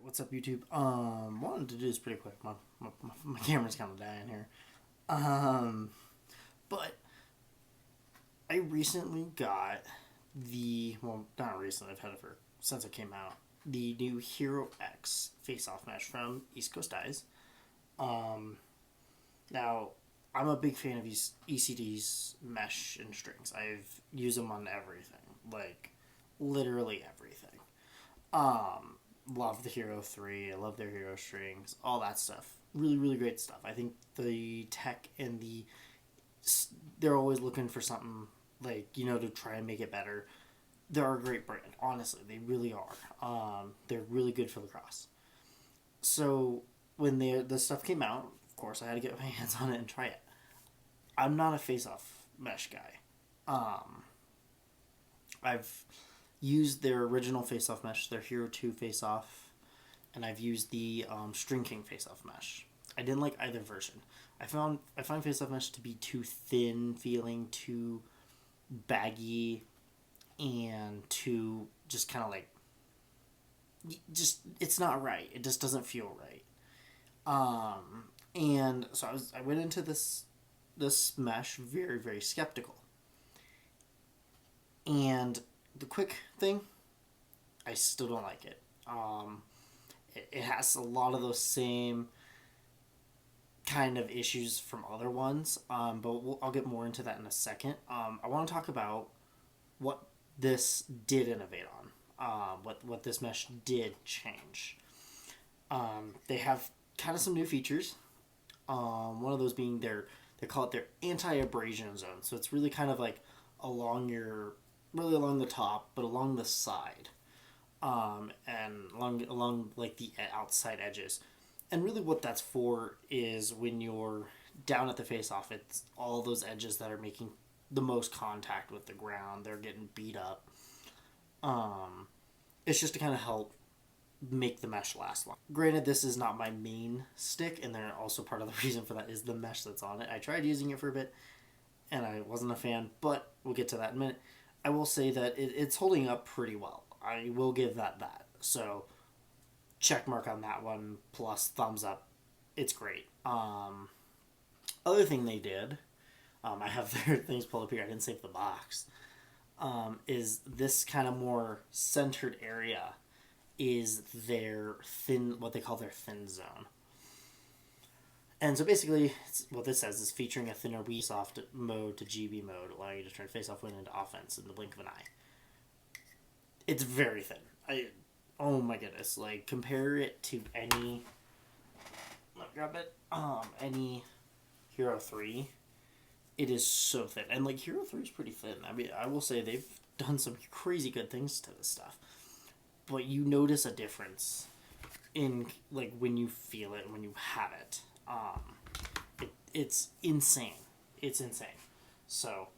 What's up, YouTube? Wanted to do this pretty quick. My camera's kind of dying here. But I recently got not recently, I've had it for since it came out. The new Hero X Faceoff mesh from East Coast Dyes. Now, I'm a big fan of ECD's mesh and strings. I've used them on everything, like literally everything. Love the Hero 3. I love their Hero strings, all that stuff. Really, really great stuff. I think the tech and they're always looking for something to try and make it better. They're a great brand, honestly. They really are. They're really good for lacrosse. So when the stuff came out, of course, I had to get my hands on it and try it. I'm not a face-off mesh guy. I've used their original face-off mesh, their Hero 2 face-off, and I've used the String King face-off mesh. I didn't like either version. I find face-off mesh to be too thin feeling, too baggy, and too just kind of it's not right. It just doesn't feel right. And so I went into this mesh very, very skeptical. And the quick thing, I still don't like it. It has a lot of those same kind of issues from other ones, but I'll get more into that in a second. I want to talk about what this did innovate on, what this mesh did change. They have kind of some new features. One of those being they call it their anti-abrasion zone. So it's really kind of like along the top, but along the side, and along like the outside edges. And really what that's for is when you're down at the face-off, it's all those edges that are making the most contact with the ground. They're getting beat up. It's just to kind of help make the mesh last long. Granted, this is not my main stick, and they're also part of the reason for that is the mesh that's on it. I tried using it for a bit, and I wasn't a fan, but we'll get to that in a minute. I will say that it's holding up pretty well. I will give that. So, check mark on that one, plus thumbs up. It's great. Other thing they did, I have their things pulled up here. I didn't save the box. Is this kind of more centered area is their what they call their thin zone. And so basically, what this says is featuring a thinner soft mode to GB mode, allowing you to turn face-off win into offense in the blink of an eye. It's very thin. Oh my goodness! Like compare it to any. Let me grab it. Any Hero 3. It is so thin, and like Hero 3 is pretty thin. I mean, I will say they've done some crazy good things to this stuff, but you notice a difference in like when you feel it and when you have it. It's insane. It's insane. So,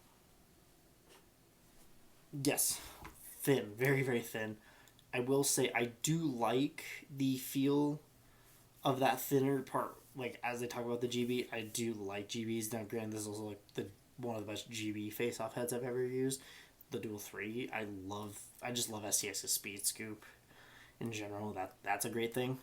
yes, thin, very, very thin. I will say I do like the feel of that thinner part. Like as they talk about the GB, I do like GBs. Now, granted, this is also like one of the best GB face-off heads I've ever used. The Dual 3, I just love STX's Speed Scoop. In general, that's a great thing.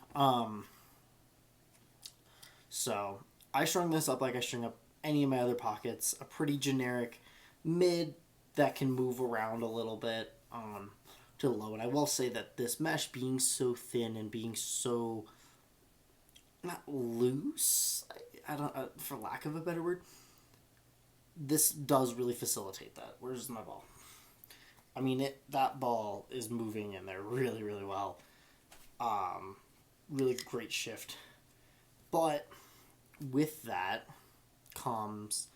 So I strung this up like I string up any of my other pockets. A pretty generic mid that can move around a little bit to the low. And I will say that this mesh being so thin and being so not loose, I don't for lack of a better word, this does really facilitate that. Where's my ball? I mean, that ball is moving in there really, really well. Really great shift. But with that comes,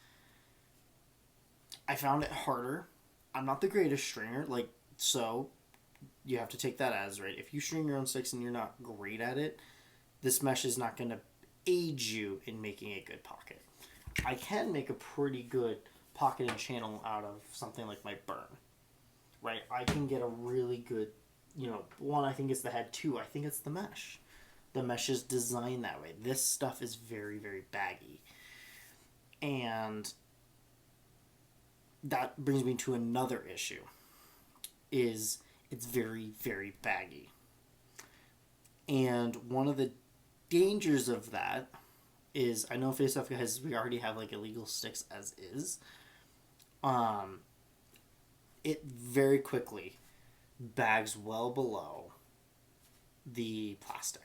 I found it harder. I'm not the greatest stringer, so you have to take that as, right? If you string your own sticks and you're not great at it, this mesh is not going to aid you in making a good pocket. I can make a pretty good pocket and channel out of something like my burn. Right, I can get a really good, one, I think it's the head, two, I think it's the mesh. The mesh is designed that way. This stuff is very, very baggy. And that brings me to another issue, is it's very, very baggy. And one of the dangers of that is, I know Faceoff guys, we already have like illegal sticks as is. Um, it very quickly bags well below the plastic.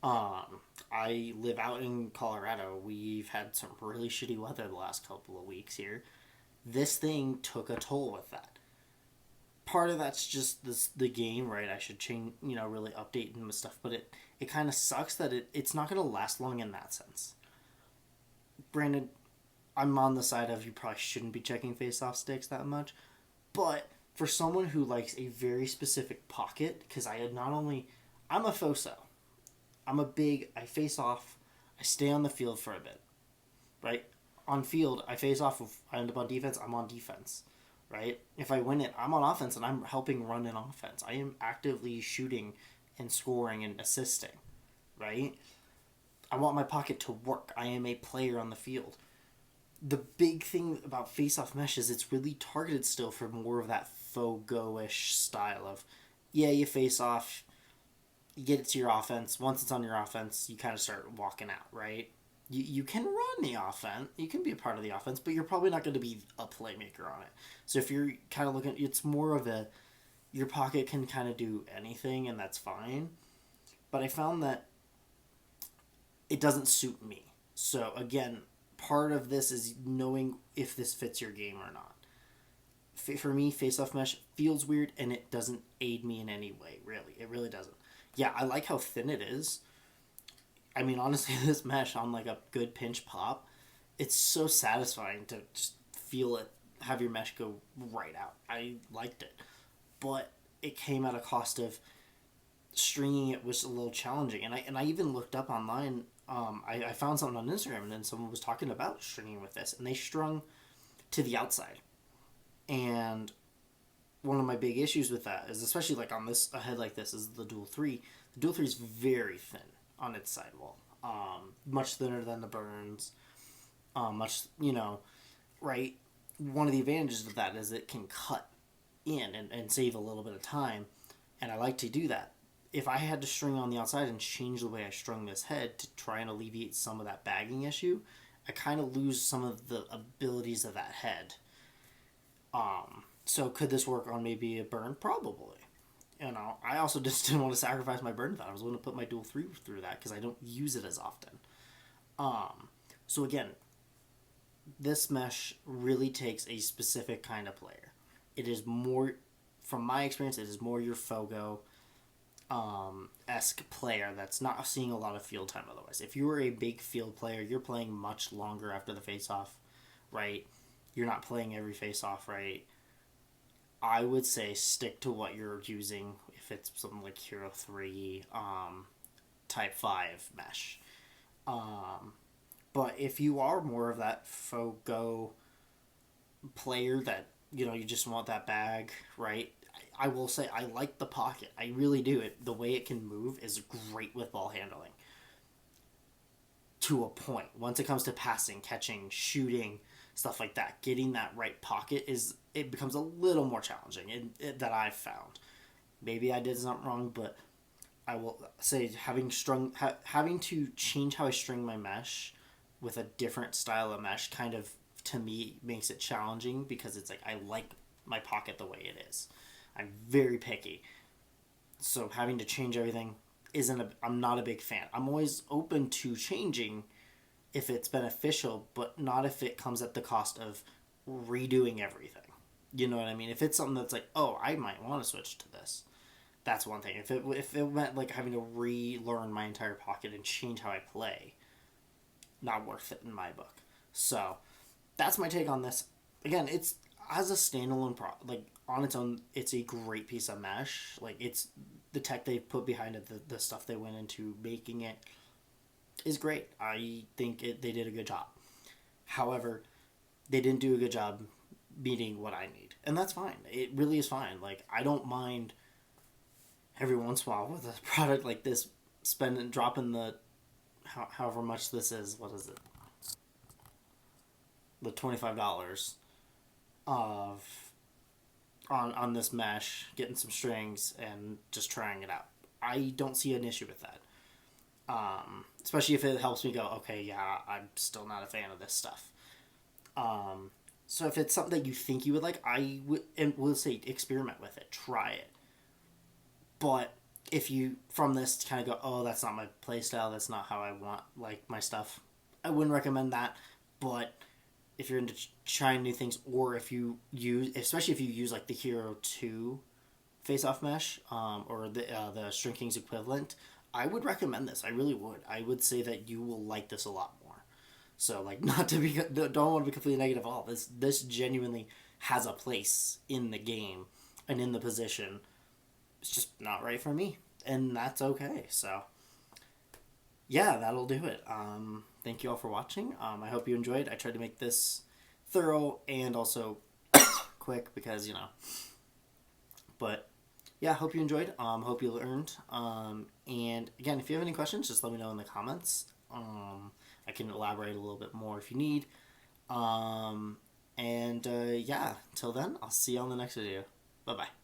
I live out in Colorado. We've had some really shitty weather the last couple of weeks here. This thing took a toll with that. Part of that's just the game, right? I should change, really update and stuff, but it kind of sucks that it's not going to last long in that sense. Granted, I'm on the side of you probably shouldn't be checking face-off sticks that much, but for someone who likes a very specific pocket, because I'm a foso. I face off, I stay on the field for a bit, right? On field, I face off, if I end up on defense, I'm on defense, right? If I win it, I'm on offense and I'm helping run an offense. I am actively shooting and scoring and assisting, right? I want my pocket to work. I am a player on the field. The big thing about face-off mesh is it's really targeted still for more of that Fogo-ish style of, yeah, you face off, you get it to your offense. Once it's on your offense, you kind of start walking out, right? You can run the offense, you can be a part of the offense, but you're probably not going to be a playmaker on it. So if you're kind of looking, it's more of your pocket can kind of do anything, and that's fine. But I found that it doesn't suit me. So again, part of this is knowing if this fits your game or not. For me, face-off mesh feels weird, and it doesn't aid me in any way, really. It really doesn't. Yeah, I like how thin it is. I mean, honestly, this mesh on like a good pinch pop, it's so satisfying to just feel it, have your mesh go right out. I liked it. But it came at a cost of stringing it was a little challenging. And I even looked up online. I found something on Instagram, and then someone was talking about stringing with this, and they strung to the outside. And one of my big issues with that is, especially like on this a head like this, is the dual 3. The dual 3 is very thin on its sidewall, much thinner than the Burns, much, right. One of the advantages of that is it can cut in and save a little bit of time, and I like to do that. If I had to string on the outside and change the way I strung this head to try and alleviate some of that bagging issue, I kind of lose some of the abilities of that head. So could this work on maybe a burn? Probably. I also just didn't want to sacrifice my burn that. I was willing to put my dual 3 through that because I don't use it as often. So again, this mesh really takes a specific kind of player. It is more, from my experience, it is more your Fogo esque player that's not seeing a lot of field time otherwise. If you were a big field player, you're playing much longer after the face-off, right? You're not playing every face-off, right? I would say stick to what you're using if it's something like Hero 3, Type 5 mesh. But if you are more of that Fogo player that, you just want that bag, right? I will say I like the pocket. I really do. The way it can move is great with ball handling. To a point. Once it comes to passing, catching, shooting, stuff like that, getting that right pocket it becomes a little more challenging that I've found. Maybe I did something wrong, but I will say having to change how I string my mesh with a different style of mesh kind of, to me, makes it challenging because it's like I like my pocket the way it is. I'm very picky. So having to change everything I'm not a big fan. I'm always open to changing if it's beneficial, but not if it comes at the cost of redoing everything. You know what I mean? If it's something that's like, oh, I might want to switch to this, that's one thing. If it meant like having to relearn my entire pocket and change how I play, not worth it in my book. So that's my take on this. Again, it's as a standalone on its own, it's a great piece of mesh. Like, it's the tech they put behind it, the stuff they went into making it is great. I think they did a good job. However, they didn't do a good job meeting what I need. And that's fine. It really is fine. Like, I don't mind every once in a while with a product like this dropping the however much this is, what is it? The $25 on this mesh, getting some strings and just trying it out. I don't see an issue with that. Especially if it helps me go, okay, yeah, I'm still not a fan of this stuff. So if it's something that you think you would like, I would, and we'll say experiment with it, try it. But if you from this kind of go, oh, that's not my play style, that's not how I want like my stuff, I wouldn't recommend that. But if you're into trying new things, or if you use, especially if you use like the Hero 2 face-off mesh, or the String King's equivalent, I would recommend this. I really would. I would say that you will like this a lot more. So like, not to be, don't want to be completely negative at all. This genuinely has a place in the game and in the position. It's just not right for me, and that's okay. So yeah, that'll do it. Thank you all for watching. I hope you enjoyed. I tried to make this thorough and also quick because, but yeah, hope you enjoyed. Hope you learned. And again, if you have any questions, just let me know in the comments. I can elaborate a little bit more if you need. Yeah, until then, I'll see you on the next video. Bye bye.